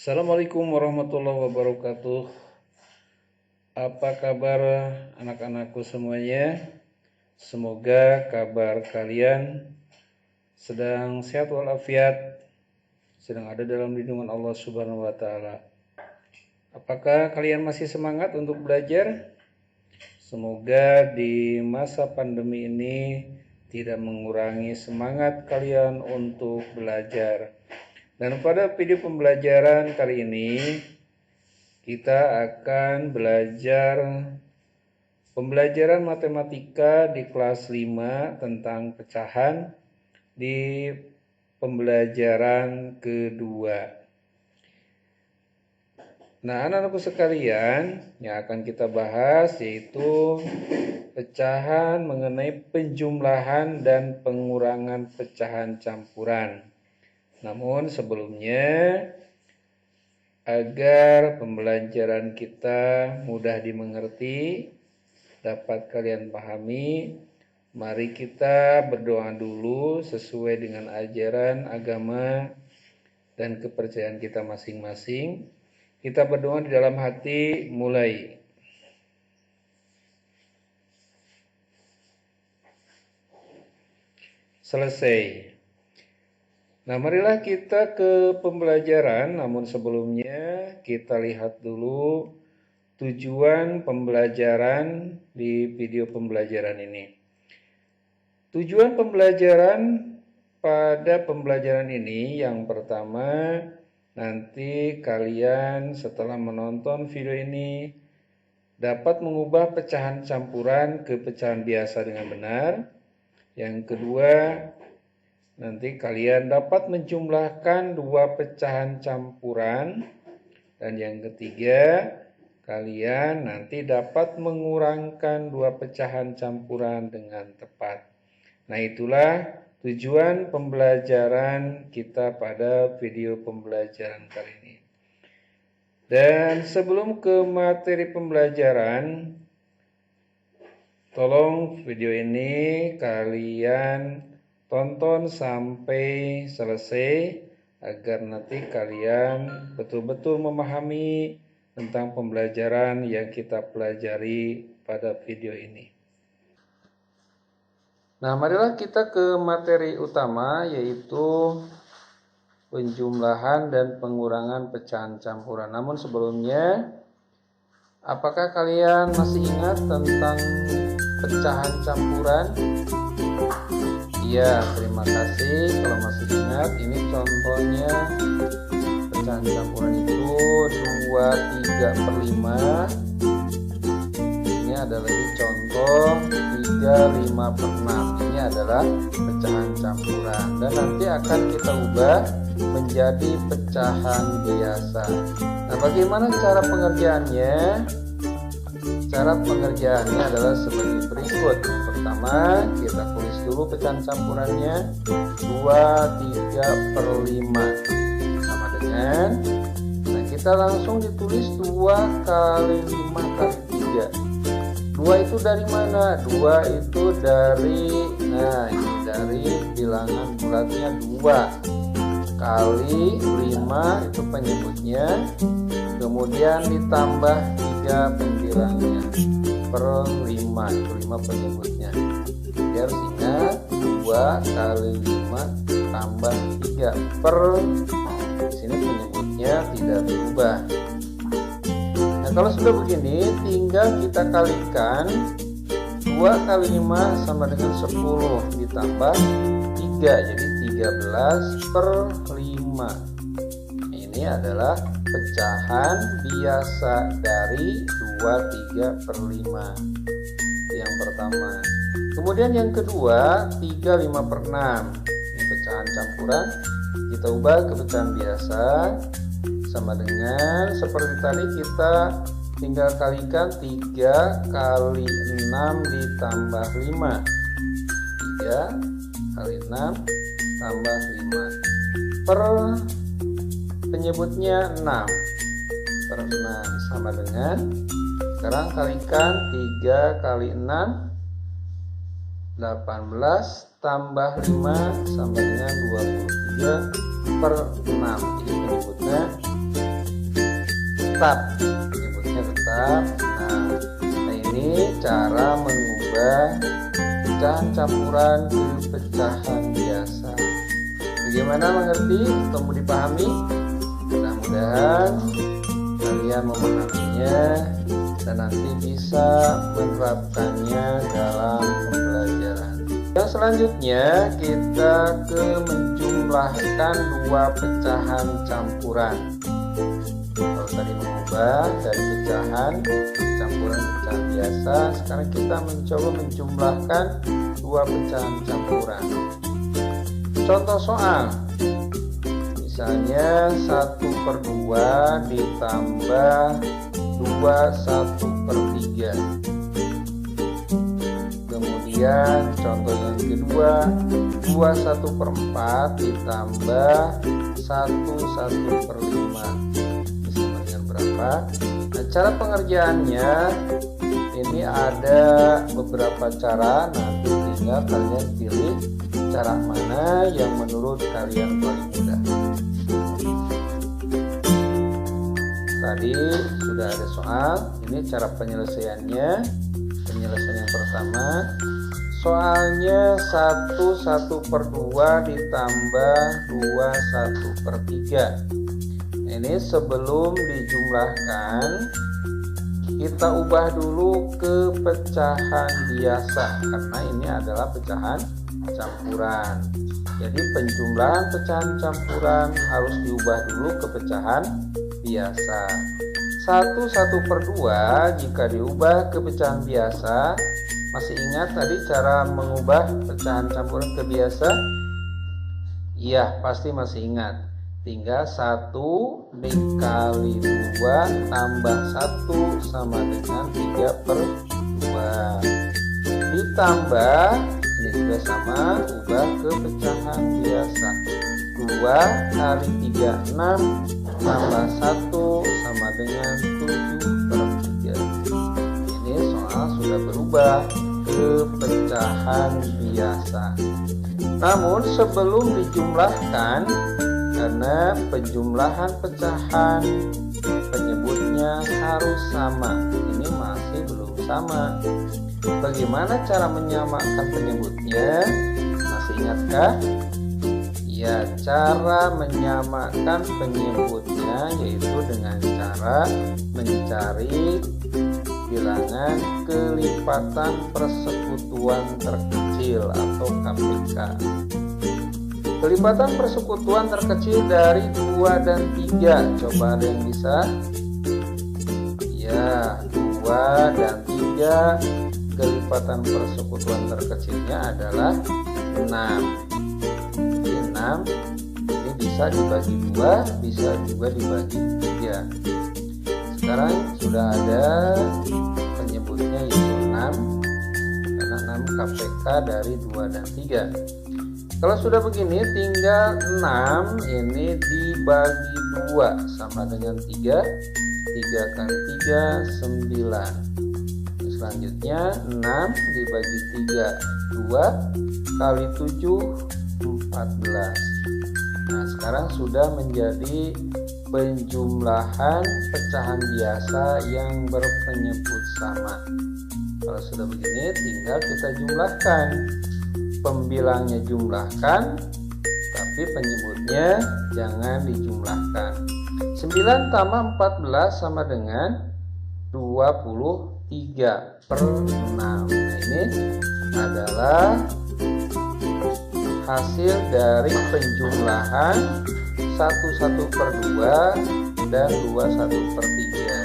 Assalamualaikum warahmatullahi wabarakatuh. Apa kabar anak-anakku semuanya? Semoga kabar kalian sedang sehat walafiat, sedang ada dalam lindungan Allah Subhanahu wa taala. Apakah kalian masih semangat untuk belajar? Semoga di masa pandemi ini tidak mengurangi semangat kalian untuk belajar. Dan pada video pembelajaran kali ini kita akan belajar pembelajaran matematika di kelas 5 tentang pecahan di pembelajaran kedua. Nah, anak-anakku sekalian, yang akan kita bahas yaitu pecahan mengenai penjumlahan dan pengurangan pecahan campuran. Namun sebelumnya, agar pembelajaran kita mudah dimengerti, dapat kalian pahami, mari kita berdoa dulu sesuai dengan ajaran agama dan kepercayaan kita masing-masing. Kita berdoa di dalam hati, mulai. Selesai. Nah, marilah kita ke pembelajaran, namun sebelumnya kita lihat dulu tujuan pembelajaran di video pembelajaran ini. Tujuan pembelajaran pada pembelajaran ini yang pertama, nanti kalian setelah menonton video ini dapat mengubah pecahan campuran ke pecahan biasa dengan benar. Yang kedua, nanti kalian dapat menjumlahkan dua pecahan campuran. Dan yang ketiga, kalian nanti dapat mengurangkan dua pecahan campuran dengan tepat. Nah, itulah tujuan pembelajaran kita pada video pembelajaran kali ini. Dan sebelum ke materi pembelajaran, tolong video ini kalian tonton sampai selesai agar nanti kalian betul-betul memahami tentang pembelajaran yang kita pelajari pada video ini. Nah, marilah kita ke materi utama, yaitu penjumlahan dan pengurangan pecahan campuran. Namun sebelumnya, apakah kalian masih ingat tentang pecahan campuran? Iya, terima kasih kalau masih ingat. Ini contohnya pecahan campuran itu 2/3/5. Ini adalah contoh 3/5/6. Ini adalah pecahan campuran dan nanti akan kita ubah menjadi pecahan biasa. Nah, bagaimana cara pengerjaannya? Cara pengerjaannya adalah sebagai berikut. Pertama, kita tulis dulu pecahan campurannya 2/3/5 sama dengan, nah kita langsung ditulis 2 kali 5 kali 3. 2 itu dari mana? 2 itu dari, nah ini dari bilangan bulatnya 2 kali 5 itu penyebutnya, kemudian ditambah 3 pembilangnya per 5 itu 5 penyebutnya. Jadi harus ingat 2 kali 5 tambah 3 per, di sini penyebutnya tidak berubah. Nah, kalau sudah begini tinggal kita kalikan 2 kali 5 sama dengan 10 ditambah 3 jadi 13 per 5. Ini adalah pecahan biasa dari 2/3/5 yang pertama. Kemudian yang kedua 3/5/6. Ini pecahan campuran, kita ubah ke pecahan biasa sama dengan seperti tadi, kita tinggal kalikan 3 kali 6 ditambah 5. 3 kali 6 tambah 5 per penyebutnya 6 per 6 sama dengan, sekarang kalikan 3 kali 6 18 tambah 5 sama dengan 23 per 6. Jadi penyebutnya tetap, penyebutnya tetap. Nah ini cara mengubah pecahan campuran ke pecahan biasa. Bagaimana, mengerti atau mau dipahami? Mudah-mudahan kalian memahaminya dan nanti bisa menerapkannya dalam pembelajaran. Yang selanjutnya kita ke menjumlahkan dua pecahan campuran. Kalau tadi mengubah dari pecahan campuran pecahan biasa, sekarang kita mencoba menjumlahkan dua pecahan campuran. Contoh soal, misalnya 1/2 ditambah 2/1/3. Kemudian contoh yang kedua, 2/1/4 ditambah 1/1/5. Sama dengan berapa? Nah, cara pengerjaannya ini ada beberapa cara, nanti tinggal kalian pilih cara mana yang menurut kalian paling mudah. Tadi sudah ada soal, ini cara penyelesaiannya. Penyelesaian yang pertama, soalnya 1/1/2 ditambah 2/1/3. Ini sebelum dijumlahkan, kita ubah dulu ke pecahan biasa, karena ini adalah pecahan campuran. Jadi penjumlahan pecahan campuran harus diubah dulu ke pecahan biasa. 1/1/2 jika diubah ke pecahan biasa, masih ingat tadi cara mengubah pecahan campuran ke biasa? Iya, pasti masih ingat. Tinggal 1 dikali 2 tambah 1 sama dengan 3/2. Ditambah, ini juga sama, ubah ke pecahan biasa. 2 kali 3, 6, tambah 1 sama dengan 7/3. Ini soal sudah berubah ke pecahan biasa. Namun sebelum dijumlahkan, karena penjumlahan pecahan penyebutnya harus sama, ini masih belum sama. Bagaimana cara menyamakan penyebutnya? Masih ingatkah? Ya, cara menyamakan penyebutnya yaitu dengan cara mencari bilangan kelipatan persekutuan terkecil atau KPK. Kelipatan persekutuan terkecil dari 2 dan 3. Coba ada yang bisa? Ya, 2 dan 3. Kelipatan persekutuan terkecilnya adalah 6. Jadi 6 ini bisa dibagi 2, bisa juga dibagi 3. Sekarang sudah ada penyebutnya yaitu 6, karena 6 KPK dari 2 dan 3. Kalau sudah begini, tinggal 6 ini dibagi 2 sama dengan 3. 3 kali 3, 9. Selanjutnya 6 dibagi 3, 2 kali 7, 14. Nah, sekarang sudah menjadi penjumlahan pecahan biasa yang berpenyebut sama. Kalau sudah begini, tinggal kita jumlahkan. Pembilangnya jumlahkan, tapi penyebutnya jangan dijumlahkan. 9 tambah 14 sama dengan 23/6. Nah, ini adalah hasil dari penjumlahan 1/1/2 dan 2/1/3.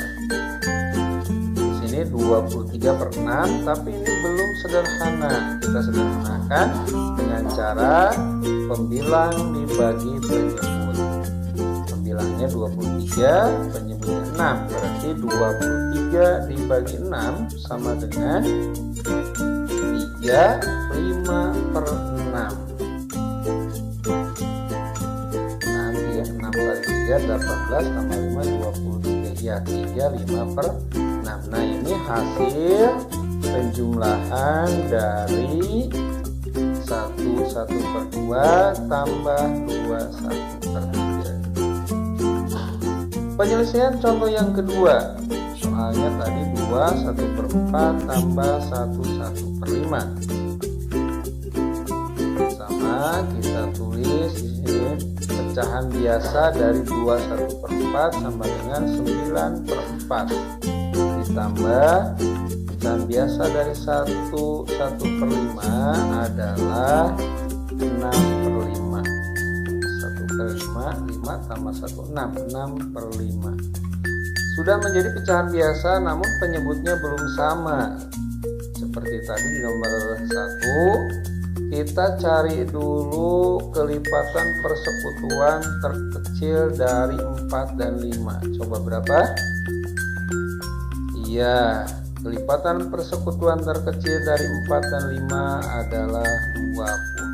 Di sini 23/6, tapi ini belum sederhana. Kita sederhanakan dengan cara pembilang dibagi penyebut. Pembilangnya 23, penyebutnya 6. Berarti 23 dibagi 6 sama dengan 35/6. 6 kali 3, 18 tambah 5, 23. Ya, 35/6. Nah, ini hasil penjumlahan dari 1/1/2 tambah 2/1/3. Penyelesaian contoh yang kedua, soalnya tadi 2 1/4 tambah 1 1/5. Sama, kita tulis di sini pecahan biasa dari 2 1/4 sama dengan 9/4 ditambah pecahan biasa dari 1 1/5 adalah 6/5. 1/5, 5 tambah 1 6/5. Sudah menjadi pecahan biasa, namun penyebutnya belum sama. Seperti tadi di nomor 1, kita cari dulu kelipatan persekutuan terkecil dari 4 dan 5. Coba berapa? Iya, kelipatan persekutuan terkecil dari 4 dan 5 adalah 20.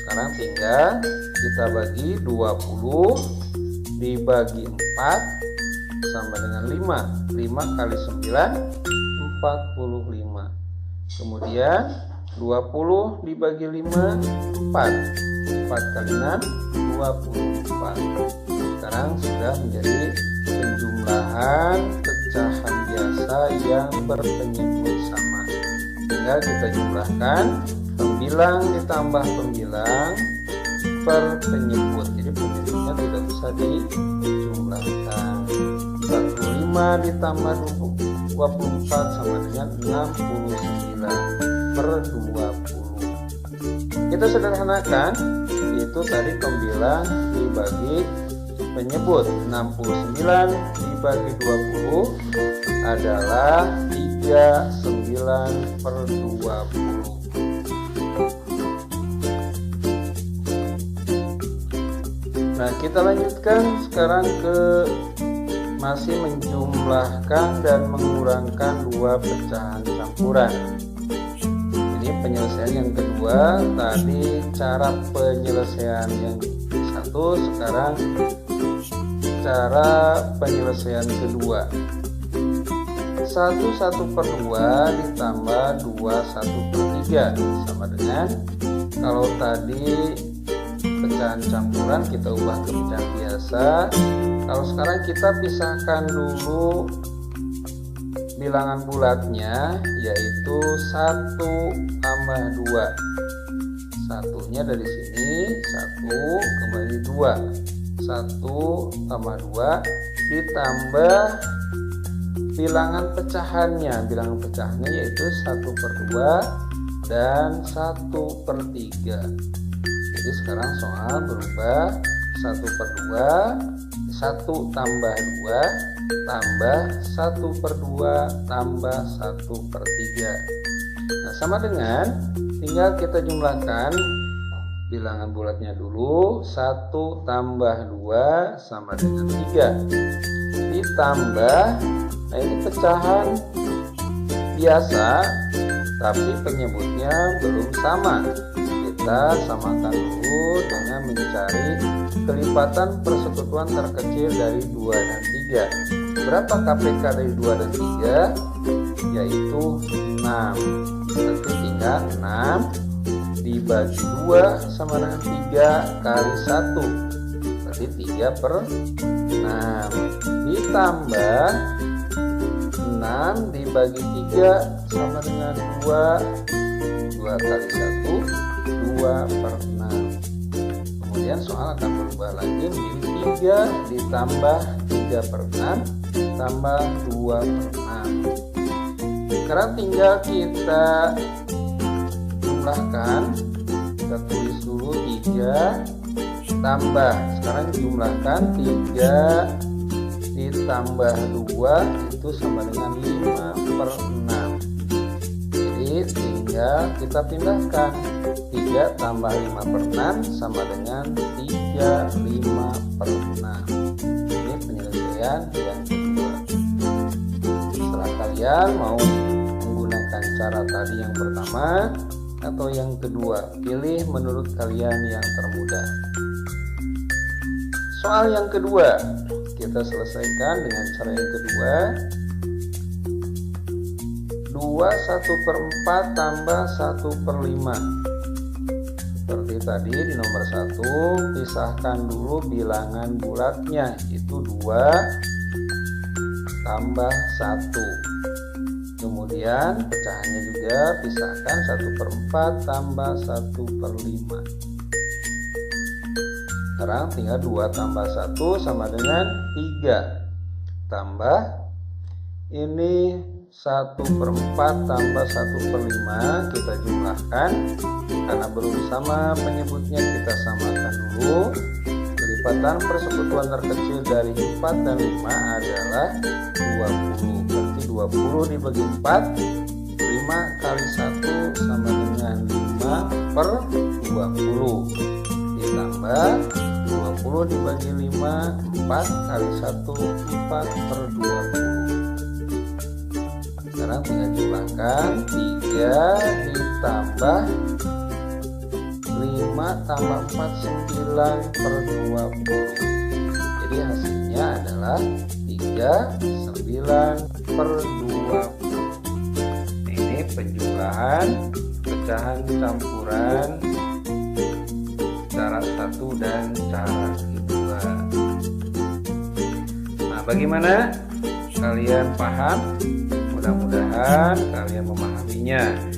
Sekarang tinggal kita bagi 20 dibagi 4 sama dengan 5. 5 kali 9 45. Kemudian 20 dibagi 5 4. 4 kali 6 24. Sekarang sudah menjadi penjumlahan pecahan biasa yang berpenyebut sama. Tinggal kita jumlahkan pembilang ditambah pembilang per penyebut. Jadi penyebutnya tidak usah dijumlahkan. 45 ditambah 24 sama dengan 69/20. Kita sederhanakan, yaitu tadi pembilang dibagi penyebut. 69 dibagi 20 adalah 39/20. Nah, kita lanjutkan sekarang ke masih menjumlahkan dan mengurangkan dua pecahan campuran. Ini penyelesaian yang kedua. Tadi cara penyelesaian yang satu, sekarang cara penyelesaian kedua. 1 1/2 ditambah 2 1/3 sama dengan, kalau tadi pecahan campuran kita ubah ke pecahan biasa. Kalau sekarang kita pisahkan dulu bilangan bulatnya, yaitu 1 tambah 2. Satunya dari sini 1 kembali 2. 1 tambah 2 ditambah bilangan pecahannya. Bilangan pecahannya yaitu 1/2 dan 1/3. Jadi sekarang soal berubah 1/2, 1 tambah 2 tambah 1/2 tambah 1/3. Nah, sama dengan, tinggal kita jumlahkan bilangan bulatnya dulu. 1 tambah 2 sama dengan 3 ditambah, nah ini pecahan biasa tapi penyebutnya belum sama. Kita samakan dulu dengan mencari kelipatan persekutuan terkecil dari 2 dan 3. Berapa KPK dari 2 dan 3? Yaitu 6. Nanti tinggal 6 dibagi 2 sama dengan 3 kali 1. Berarti 3/6. Ditambah 6 dibagi 3 sama dengan 2. 2 kali 1 2/6. Kemudian soal akan berubah lagi menjadi 3 ditambah 3/6 tambah 2/6. Sekarang tinggal kita jumlahkan. Kita tulis dulu 3 tambah, sekarang jumlahkan 3 ditambah 2 itu sama dengan 5/6. Jadi tinggal kita pindahkan. 3 tambah 5/6 sama dengan 3 5/6. Ini penyelesaian yang kedua. Setelah kalian mau menggunakan cara tadi yang pertama atau yang kedua, pilih menurut kalian yang termudah. Soal yang kedua kita selesaikan dengan cara yang kedua. 2 1/4 tambah 1/5. Seperti tadi di nomor 1, pisahkan dulu bilangan bulatnya, itu 2 tambah 1. Kemudian pecahannya juga pisahkan 1/4 tambah 1/5. Sekarang tinggal 2 tambah 1 sama dengan 3. Tambah ini 1/4 tambah 1/5, kita jumlahkan. Karena belum sama penyebutnya, kita samakan dulu. Kelipatan persekutuan terkecil dari 4 dan 5 adalah 20. Berarti 20 dibagi 4, 5 kali 1 sama dengan 5/20. Ditambah 20 dibagi 5, 4 kali 1, 4/20. Sekarang tinggal jumlahkan. 3 ditambah 5 tambah 4, 9/20. Jadi hasilnya adalah 39/20. Ini penjumlahan pecahan campuran cara 1 dan cara kedua. Nah, bagaimana? Kalian paham? Mudah-mudahan kalian memahaminya.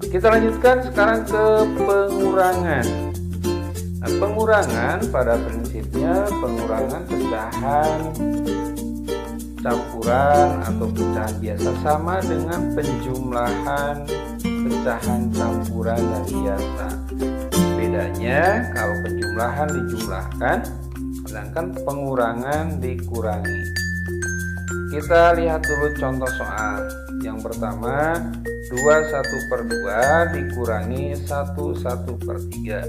Kita lanjutkan sekarang ke pengurangan. Nah, pengurangan pada prinsipnya pengurangan pecahan campuran atau pecahan biasa sama dengan penjumlahan pecahan campuran dan biasa. Bedanya kalau penjumlahan dijumlahkan, sedangkan pengurangan dikurangi. Kita lihat dulu contoh soal. Yang pertama, 21/2 dikurangi 1/3.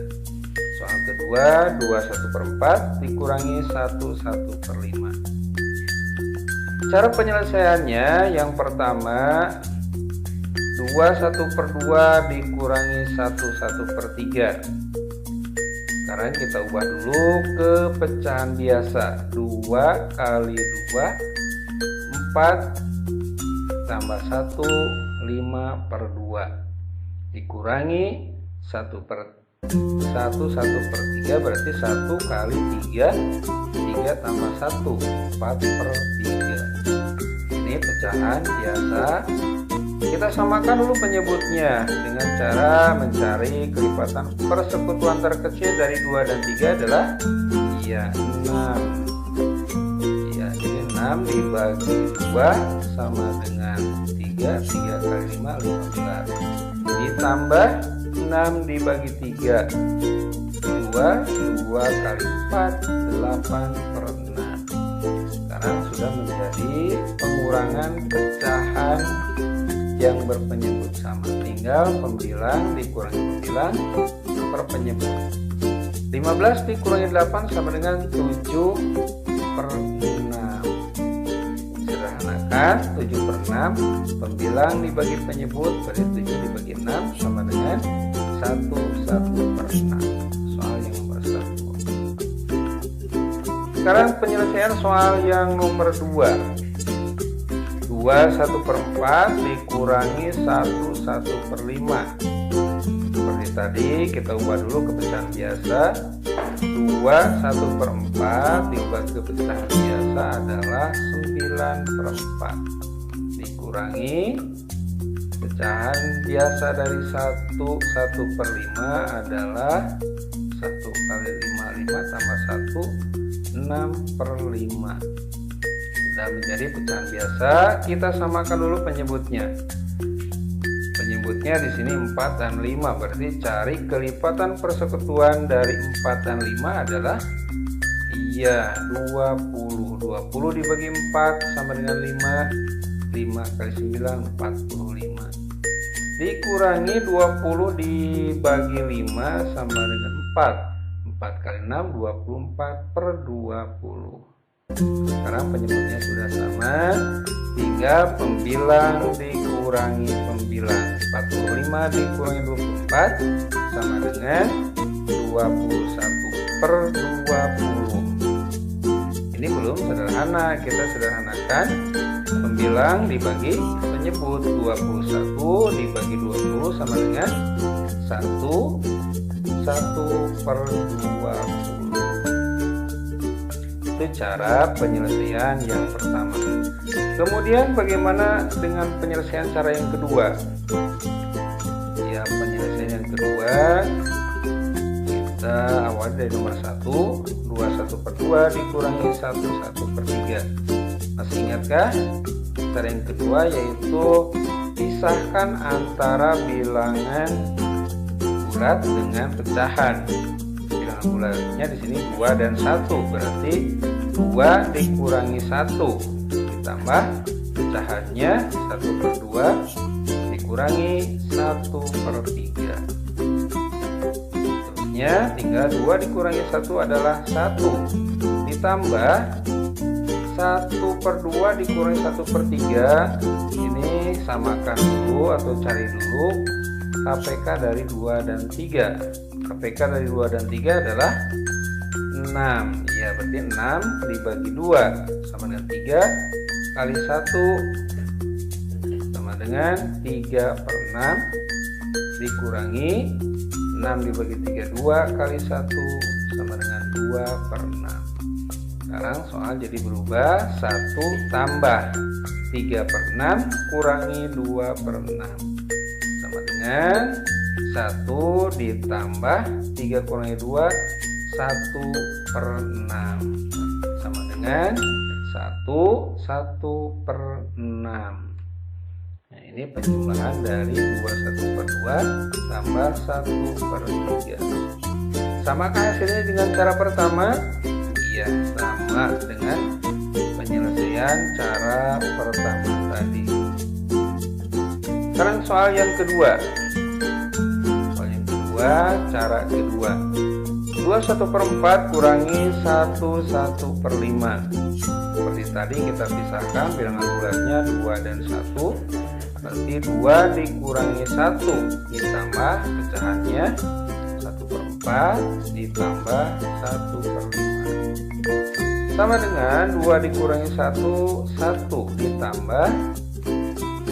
Soal kedua, 21/4 dikurangi 1/5. Cara penyelesaiannya, yang pertama 21/2 dikurangi 1/3. Sekarang kita ubah dulu ke pecahan biasa. 2 kali 2, 4 tambah 1, 5/2. Dikurangi 1/3 berarti 1 kali 3, 3 tambah 1, 4/3. Ini pecahan biasa. Kita samakan dulu penyebutnya dengan cara mencari kelipatan persekutuan terkecil dari 2 dan 3 adalah 6. Ya, jadi 6 dibagi 2 sama dengan 3, 3 kali 5, 15. Ditambah 6 dibagi 3, 2, 2 kali 4, 8/6. Sekarang sudah menjadi pengurangan pecahan yang berpenyebut sama. Tinggal pembilang dikurangi pembilang per penyebut. 15 dikurangi 8 sama dengan 7/6. Sederhanakan 7/6, pembilang dibagi penyebut berarti 7 dibagi 6 sama dengan 1/6. Soal yang nomor 1. Sekarang penyelesaian soal yang nomor 2. 1/4 dikurangi 1/5. Seperti tadi, kita ubah dulu ke pecahan biasa. 1/4 diubah ke pecahan biasa adalah 9/4. Dikurangi pecahan biasa dari 1/5 adalah 1 kali 5, 5 tambah 1, 6/5. Sudah menjadi pecahan biasa. Kita samakan dulu penyebutnya. Penyebutnya di sini 4 dan 5, berarti cari kelipatan persekutuan dari 4 dan 5 adalah 20. 20 dibagi 4 sama dengan 5. 5 kali 9, 45. Dikurangi 20 dibagi 5 sama dengan 4. 4 kali 6, 24/20. Sekarang penyebutnya sudah sama, tinggal pembilang dikurangi pembilang. 45 dikurangi 24 sama dengan 21/20. Ini belum sederhana, kita sederhanakan. Pembilang dibagi penyebut. 21 dibagi 20 sama dengan 1. 1/20. Itu cara penyelesaian yang pertama. Kemudian bagaimana dengan penyelesaian cara yang kedua? Ya, penyelesaian yang kedua kita awal dari nomor 1, 1/2 dikurangi 1/3. Masih ingatkah? Cara yang kedua yaitu pisahkan antara bilangan bulat dengan pecahan. Bilangan bulatnya di sini 2 dan 1, berarti 2 dikurangi 1 ditambah pecahannya 1/2 dikurangi 1/3. Terusnya tinggal 2 dikurangi 1 adalah 1 ditambah 1/2 dikurangi 1/3. Ini samakan dulu atau cari dulu KPK dari 2 dan 3. KPK dari 2 dan 3 adalah 6. Ya, berarti 6 dibagi 2 sama dengan 3 kali 1 sama dengan 3/6 dikurangi 6 dibagi 3 2 kali 1 sama dengan 2/6. Sekarang soal jadi berubah, 1 tambah 3/6 kurangi 2/6 sama dengan 1 ditambah 3 kurangi 2 1/6 sama dengan 1/6. Nah, ini penjumlahan dari 2/1/2 tambah 1/3. Samakah hasilnya dengan cara pertama? Iya, sama dengan penyelesaian cara pertama tadi. Sekarang soal yang kedua. Soal yang kedua, cara kedua. 2/1/4 kurangi 1/1/5. Seperti tadi kita pisahkan bilangan bulatnya 2 dan 1. Berarti 2 dikurangi 1 ditambah pecahannya 1/4 ditambah 1/5. Sama dengan 2 dikurangi 1, 1 ditambah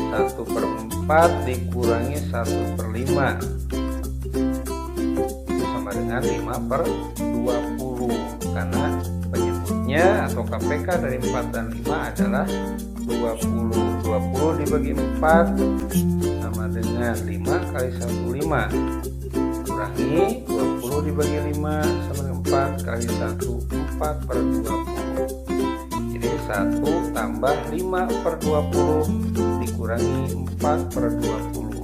1/4 dikurangi 1/5. Sama dengan 5/20. Karena penyebutnya atau KPK dari 4 dan 5 adalah 20. 20 dibagi 4 sama dengan 5 kali 1 5. Kurangi 20 dibagi 5 sama dengan 4 kali 1 4/20. Jadi 1 tambah 5/20 dikurangi 4/20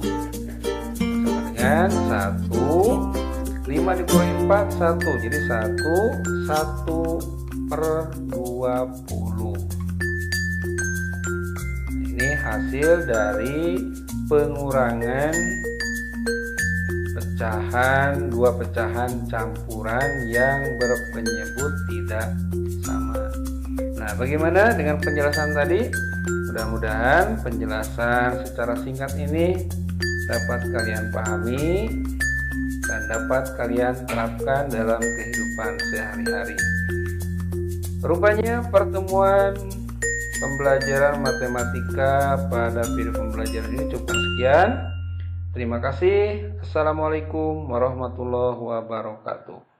sama dengan 1. 5 dikurangi 4 1. Jadi 1/20. Ini hasil dari pengurangan pecahan, dua pecahan campuran yang berpenyebut tidak sama. Nah, bagaimana dengan penjelasan tadi? Mudah-mudahan penjelasan secara singkat ini dapat kalian pahami dan dapat kalian terapkan dalam kehidupan sehari-hari. Rupanya pertemuan pembelajaran matematika pada video pembelajaran ini cukup sekian. Terima kasih. Assalamualaikum warahmatullahi wabarakatuh.